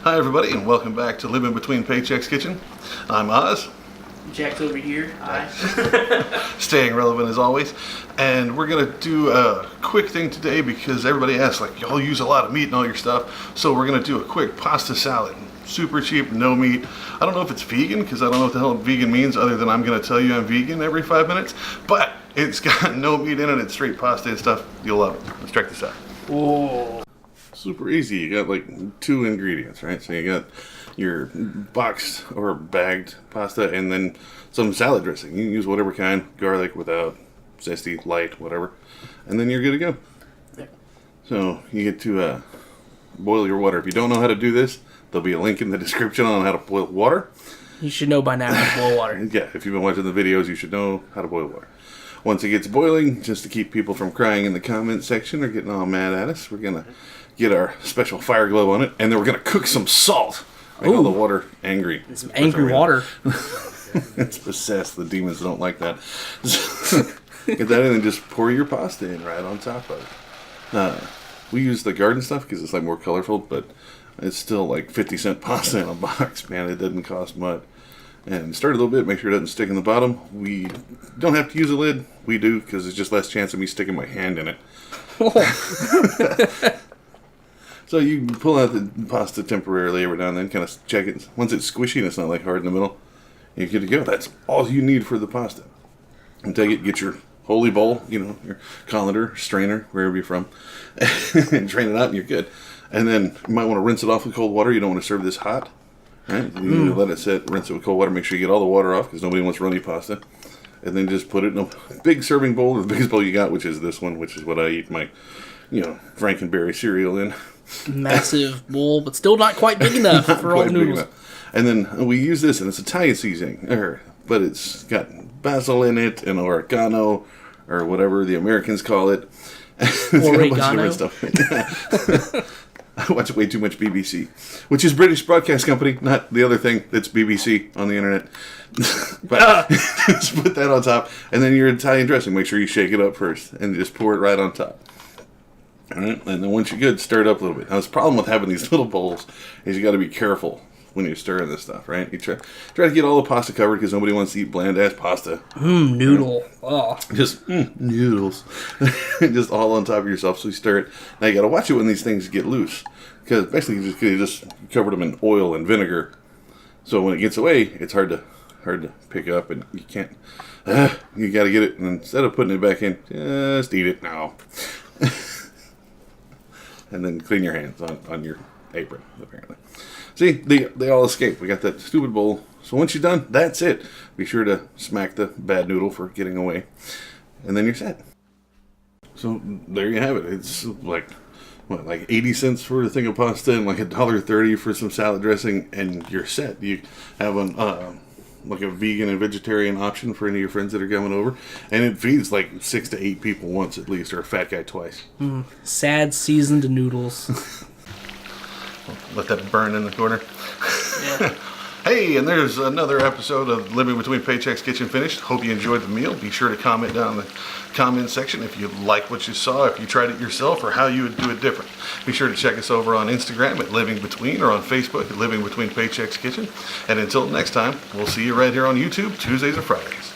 Hi everybody and welcome back to Living Between Paychecks Kitchen. I'm Oz. Jack's over here. Hi. Staying relevant as always. And we're going to do a quick thing today because everybody asks, like, y'all use a lot of meat and all your stuff. So we're going to do a quick pasta salad. Super cheap, no meat. I don't know if it's vegan because I don't know what the hell vegan means other than I'm going to tell you I'm vegan every 5 minutes. But it's got no meat in it. It's straight pasta and stuff. You'll love it. Let's check this out. Whoa. Super easy. You got like 2 ingredients, right? So you got your boxed or bagged pasta and then some salad dressing. You can use whatever kind, garlic, without, zesty, light, whatever. And then you're good to go. Yep. So you get to boil your water. If you don't know how to do this, there'll be a link in the description on how to boil water. You should know by now how to boil water. Yeah, if you've been watching the videos, you should know how to boil water. Once it gets boiling, just to keep people from crying in the comment section or getting all mad at us, we're going to get our special fire glove on it, and then we're going to cook some salt. Make all the water angry. It's some angry water. It's possessed. The demons don't like that. Get that in and just pour your pasta in right on top of it. We use the garden stuff because it's like more colorful, but it's still like 50-cent pasta in a box. Man, it doesn't cost much. And stir it a little bit, make sure it doesn't stick in the bottom. We don't have to use a lid. We do because there's just less chance of me sticking my hand in it. So you pull out the pasta temporarily every now and then, kind of check it. Once it's squishy and it's not like hard in the middle, you're good to go. That's all you need for the pasta. And take it, get your holy bowl, your colander, strainer, wherever you're from, and drain it out and you're good. And then you might want to rinse it off with cold water. You don't want to serve this hot. Right? You need to let it sit, rinse it with cold water, make sure you get all the water off because nobody wants runny pasta. And then just put it in a big serving bowl, or the biggest bowl you got, which is this one, which is what I eat my, Frankenberry cereal in. Massive bowl, but still not quite big enough for all the noodles. And then we use this, and it's Italian seasoning, but it's got basil in it and oregano, or whatever the Americans call it. It's oregano? got a bunch of different stuff. I watch way too much BBC, which is British Broadcast Company, not the other thing that's BBC on the internet. But just put that on top, and then your Italian dressing. Make sure you shake it up first, and just pour it right on top. All right, and then once you're good, stir it up a little bit. Now, the problem with having these little bowls is you got to be careful when you're stirring this stuff, right? You try to get all the pasta covered because nobody wants to eat bland-ass pasta. Noodle. Oh. Just noodles. Just all on top of yourself, so you stir it. Now, you got to watch it when these things get loose because basically you just covered them in oil and vinegar. So when it gets away, it's hard to pick up, and you can't. You got to get it, and instead of putting it back in, just eat it now. And then clean your hands on your apron, apparently. See, they all escape. We got that stupid bowl. So once you're done, that's it. Be sure to smack the bad noodle for getting away. And then you're set. So there you have it. It's like 80 cents for a thing of pasta and like $1.30 for some salad dressing, and you're set. You have like a vegan and vegetarian option for any of your friends that are coming over, and it feeds like 6 to 8 people once at least, or a fat guy twice. Sad seasoned noodles. Let that burn in the corner. Yeah. Hey, and there's another episode of Living Between Paychecks Kitchen finished. Hope you enjoyed the meal. Be sure to comment down in the comment section if you like what you saw, if you tried it yourself, or how you would do it different. Be sure to check us over on Instagram at Living Between, or on Facebook at Living Between Paychecks Kitchen. And until next time, we'll see you right here on YouTube Tuesdays or Fridays.